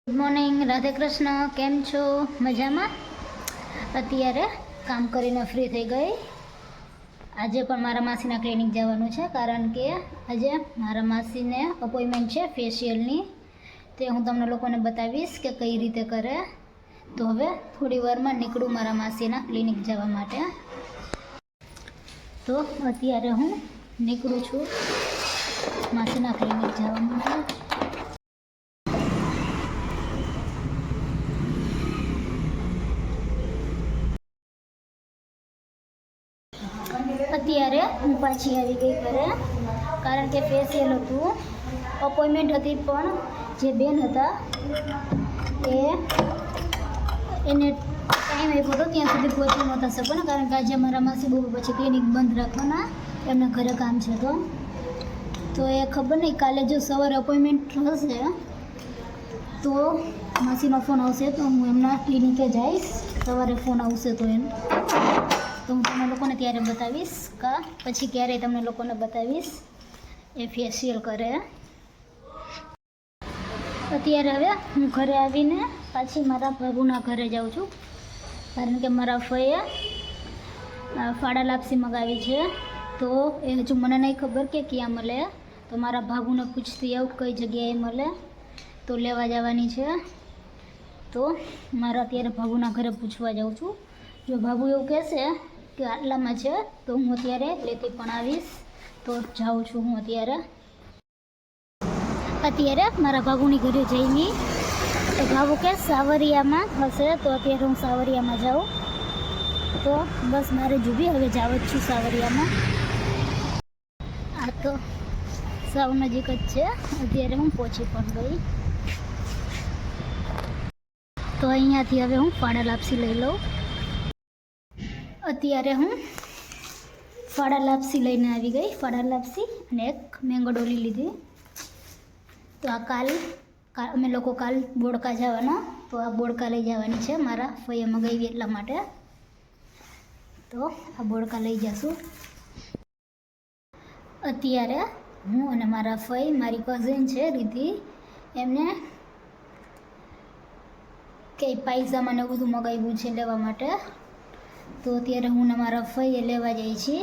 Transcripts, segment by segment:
Good morning, Radhe Krishna. કેમ છો? મજામાં? અત્યારે કામ કરીને ફ્રી થઈ ગઈ. આજે પણ મારા માસીના ક્લિનિક જવાનું છે, કારણ કે આજે મારા માસીને અપોઇન્ટમેન્ટ છે ફેશિયલની. તે હું તમને લોકોને બતાવીશ કે કઈ રીતે કરે. તો હવે થોડી વારમાં નીકળું મારા માસીના ક્લિનિક જવા માટે. તો અત્યારે હું નીકળું છું માસીના ક્લિનિક જવા માટે. અત્યારે હું પાછી આવી ગઈ ઘરે, કારણ કે ફેશિયલ હતું, અપોઇન્ટમેન્ટ હતી, પણ જે બેન હતા એને ટાઈમ આપ્યો હતો ત્યાં સુધી પહોંચી નહોતા શકો ને, કારણ કે આજે મારા માસી બહુ પછી ક્લિનિક બંધ રાખવાના, એમના ઘરે કામ છે. તો એ ખબર નહીં, કાલે જો સવારે અપોઇન્ટમેન્ટ હશે તો માસીનો ફોન આવશે તો હું એમના ક્લિનિકે જઈશ. સવારે ફોન આવશે તો એમ તો હું તમને લોકોને ત્યારે બતાવીશ, કા પછી ક્યારેય તમને લોકોને બતાવીશ એ ફેશિયલ કરે. અત્યારે હવે હું ઘરે આવીને પાછી મારા ભાભુના ઘરે જાઉં છું, કારણ કે મારા ફઈએ ફાડા લાપસી મગાવી છે. તો એ હજુ મને નહીં ખબર કે ક્યાં મળે, તો મારા ભાભુને પૂછતી આવું કઈ જગ્યાએ મળે તો લેવા જવાની છે. તો મારા અત્યારે ભાભુના ઘરે પૂછવા જાઉં છું. જો ભાભુ એવું કહેશે કે આટલામાં છે તો હું અત્યારે લેતી પણ આવીશ. તો જાઉં છું હું અત્યારે મારા ભાભુની ઘરે જઈને. તો ભાભુ કે સાવરિયામાં હશે, તો અત્યારે હું સાવરિયામાં જાઉં. તો બસ મારે જુબી હવે જાવ જ છું સાવરિયામાં. આ તો સાવ નજીક જ છે. અત્યારે હું પહોંચી પણ ગઈ. તો અહીંયાથી હવે હું ફાડા લાપસી લઈ લઉં. અત્યારે હું ફાડા લાપસી લઈને આવી ગઈ. ફાડા લાપસી અને એક મેંગો ડોલી લીધી. તો આ કાલ અમે લોકો કાલ બોડકા જવાના, તો આ બોડકા લઈ જવાની છે. મારા ફઈએ મગાવી એટલા માટે તો આ બોડકા લઈ જશું. અત્યારે હું અને મારા ફઈ, મારી કઝિન છે રીતિ, એમને કે પાયજામા ને બધું મગાવ્યું છે લેવા માટે. તો અત્યારે હું ને મારા ફઈએ લેવા જઈએ છીએ.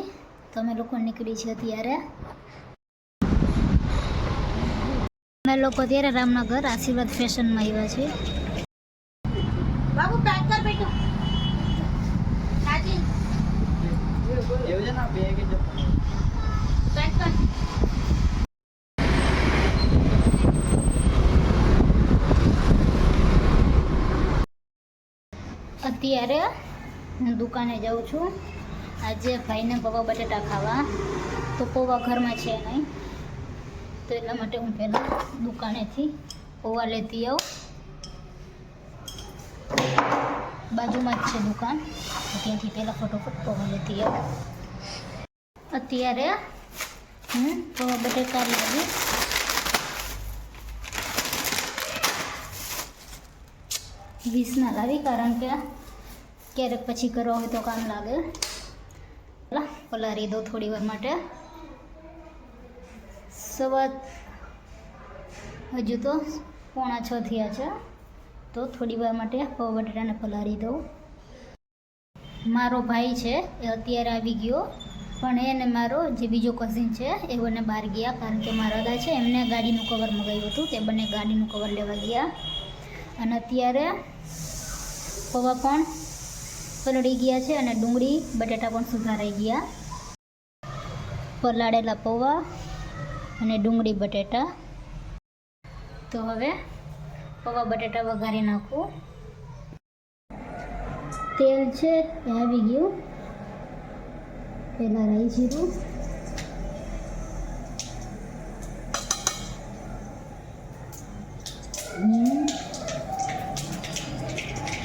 તો અમે લોકો નીકળી છીએ અત્યારે. અમે લોકો અત્યારે રામનગર આશીર્વાદ ફેશનમાં આવ્યા છીએ. બાબુ પેક કર બેટો. સાજી એવું છે ને બે કે જો પેક કર. અત્યારે હું દુકાને જાઉં છું. આજે ભાઈને પૌવા બટેટા ખાવા, તો પૌવા ઘરમાં છે નહીં, તો એટલા માટે હું પહેલાં દુકાનેથી પૌવા લેતી આવું. બાજુમાં જ છે દુકાન, તો ત્યાંથી પહેલાં ફટોફટ પૌવા લેતી આવું. અત્યારે હું પૌવા બટેટા લાવીશ. 20 લાવી, કારણ કે ક્યારેક પછી કરવા હોય તો કામ લાગે. પલાળી દો થોડી વાર માટે. હજુ તો 5:45 થયા છે, તો થોડી વાર માટે પૌવા બટાટાને પલાળી દઉં. મારો ભાઈ છે એ અત્યારે આવી ગયો, પણ એને મારો જે બીજો કઝિન છે એ બંને બહાર ગયા, કારણ કે મારા દાદા છે એમને ગાડીનું કવર મગાવ્યું હતું, તે બંને ગાડીનું કવર લેવા ગયા. અને અત્યારે પૌવા પણ પલળી ગયા છે અને ડુંગળી બટાટા પણ સુધારાઈ ગયા. પલાળેલા પૌવા અને ડુંગળી બટાટા. તો હવે પૌવા બટાટા વઘારી નાખું. તેલ છે એ આવી ગયું. પહેલાં રાઈ જીરું,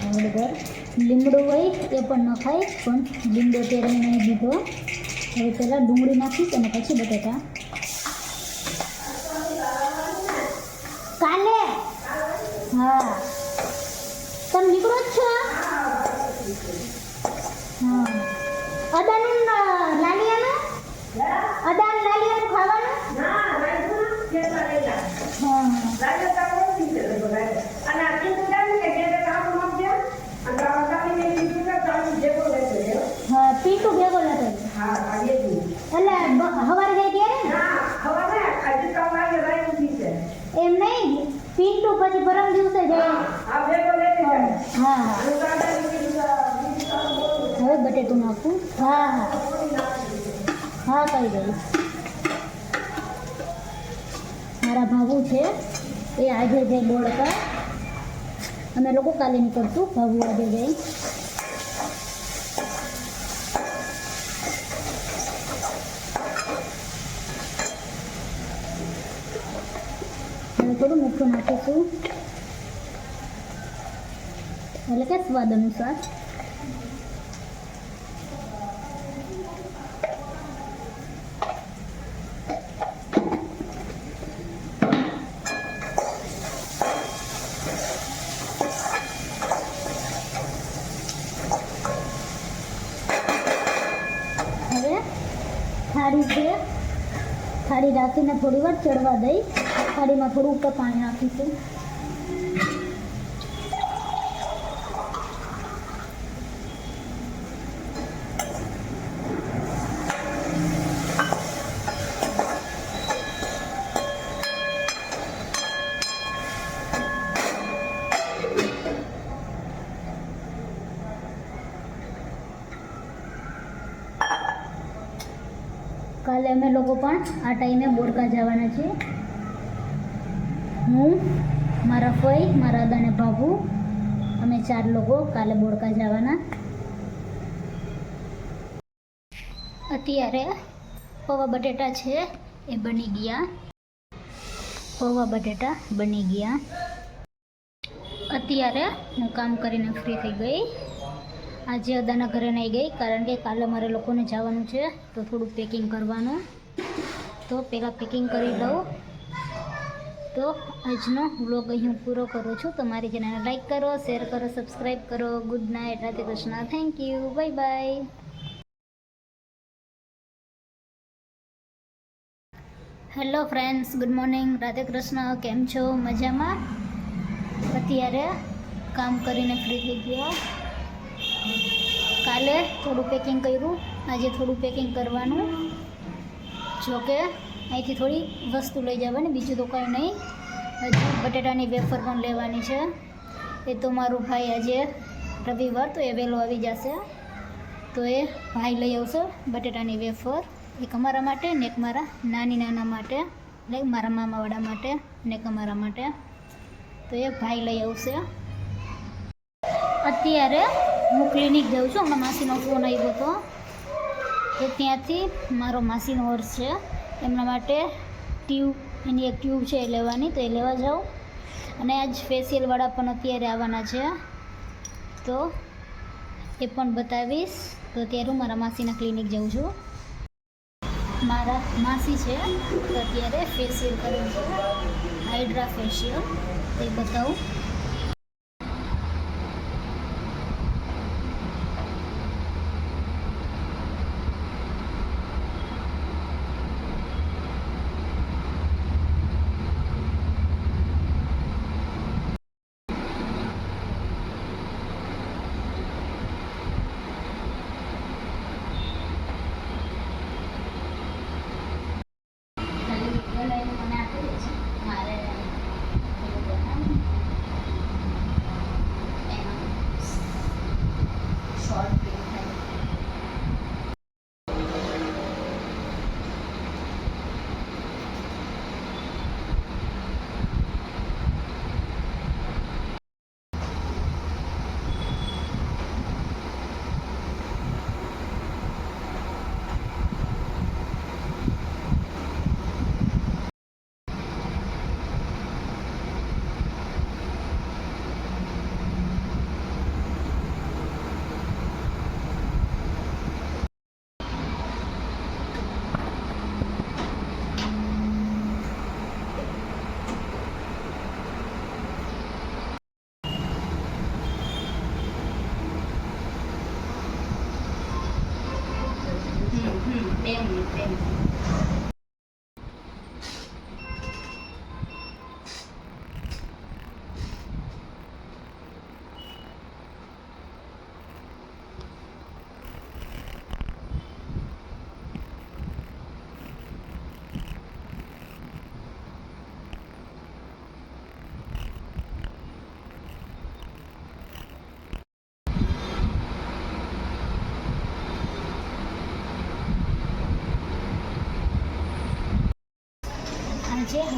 હળદર, લીમડો હોય એ પણ નખાય, પણ લીમડો તેલ નહીં દીધો. હવે પહેલાં ડુંગળી નાખીશ અને પછી બટાટા. કાલે હા તમે નીકળો જ છો? હા. અદાનું લાલિયાનું ખાવાનું? હા. પિન્ટુ પછી પરમ દિવસે જાય. હા હવે બટેટું નાખું. હા કહી દઈશ. મારા ભાભુ છે એ આજે જાય બોડકા. અમે લોકો કાલે નીકળશું. ભાભુ આજે જાય. હવે થોડું મીઠું નાખીશું એટલે કે સ્વાદ અનુસાર. હવે થાળી છે, થાળી રાખીને થોડી વાર ચડવા દઈ. થાળીમાં થોડું ઉપર પાણી નાખીશું. કાલે અમે લોકો પણ આ ટાઈમે બોડકા જવાના છીએ. હું, મારા ફઈ, મારા દાદા ને ભાભુ, અમે 4 લોકો કાલે બોડકા જવાના. અત્યારે પૌવા બટેટા છે એ બની ગયા. પૌવા બટેટા બની ગયા. અત્યારે હું કામ કરીને ફ્રી થઈ ગઈ. આજે અદાના ઘરે નહીં ગઈ કારણ કે કાલે મારે લોકોને જવાનું છે તો થોડું પેકિંગ કરવાનું. તો પહેલાં પેકિંગ કરી લઉં. તો આજનો વ્લોગ અહીં પૂરો કરું છું. તો મારી ચેનલને લાઈક કરો, શેર કરો, સબસ્ક્રાઈબ કરો. Good night. Radhe Krishna. Thank you. Bye bye. Hello friends, good morning. Radhe Krishna. કેમ છો? મજામાં? અત્યારે કામ કરીને ફ્રી થઈ ગયા. કાલે થોડું પેકિંગ કર્યું, આજે થોડું પેકિંગ કરવાનું. જોકે અહીંથી થોડી વસ્તુ લઈ જવાની, બીજું તો કંઈ નહીં. હજી બટેટાની વેફર પણ લેવાની છે. એ તો મારું ભાઈ આજે રવિવાર તો એ વહેલો આવી જશે તો એ ભાઈ લઈ આવશે બટેટાની વેફર. એક અમારા માટે ને એક મારા નાના માટે, એટલે મારા મામાવાળા માટે ને એક અમારા માટે. તો એ ભાઈ લઈ આવશે. અત્યારે હું ક્લિનિક જાઉં છું. હમણાં માસીનો ફોન આવ્યો હતો તો ત્યાંથી મારો માસીનો વર્ષ છે એમના માટે એની એક ટ્યુબ છે એ લેવાની, તો એ લેવા જાઉં. અને આજ ફેશિયલવાળા પણ અત્યારે આવવાના છે તો એ પણ બતાવીશ. તો અત્યારે હું મારા માસીના ક્લિનિક જાઉં છું. મારા માસી છે તો અત્યારે ફેશિયલ કરવું છે, હાઇડ્રા ફેશિયલ, તે બતાવું.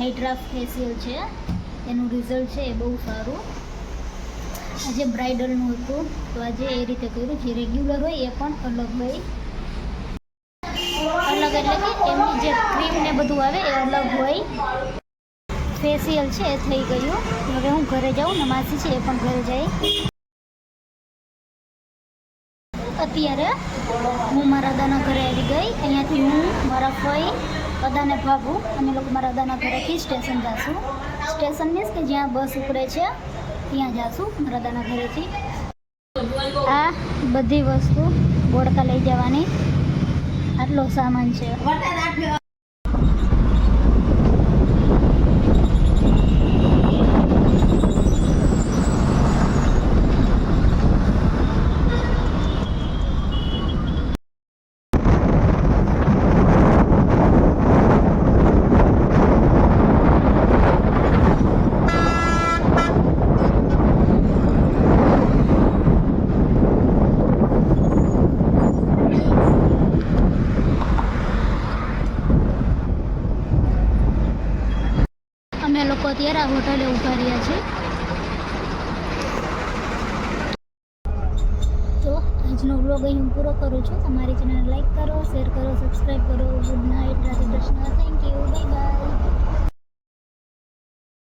હાઇડ્રા ફેશિયલ છે, એનું રિઝલ્ટ છે એ બહુ સારું. આજે બ્રાઇડલનું હતું તો આજે એ રીતે કર્યું. જે રેગ્યુલર હોય એ પણ અલગ હોય. અલગ એટલે કે એમની જે ક્રીમ ને બધું આવે એ અલગ હોય. ફેશિયલ છે એ થઈ ગયું. હવે હું ઘરે જાઉં ને માસી છે એ પણ ઘરે જાય. અત્યારે હું મારા દાદાના ઘરે આવી ગઈ. અહીંયાથી હું મારા ફઈ દાદાને ભાગું અમે લોકો મારા દાદાના ઘરેથી સ્ટેશન જઈશું. સ્ટેશન મીન્સ કે જ્યાં બસ ઉપડે છે ત્યાં જઈશું મારા દાદાના ઘરેથી. આ બધી વસ્તુ બોડકા લઈ જવાની, આટલો સામાન છે. અમે લોકો અત્યારે આ હોટલે ઊભા રહ્યા છીએ. તો આજનો વ્લોગ અહીં હું પૂરો કરું છું. તમારી ચેનલ લાઈક કરો, શેર કરો, સબસ્ક્રાઈબ કરો. Good night, Radhe Krishna, thank you, bye bye.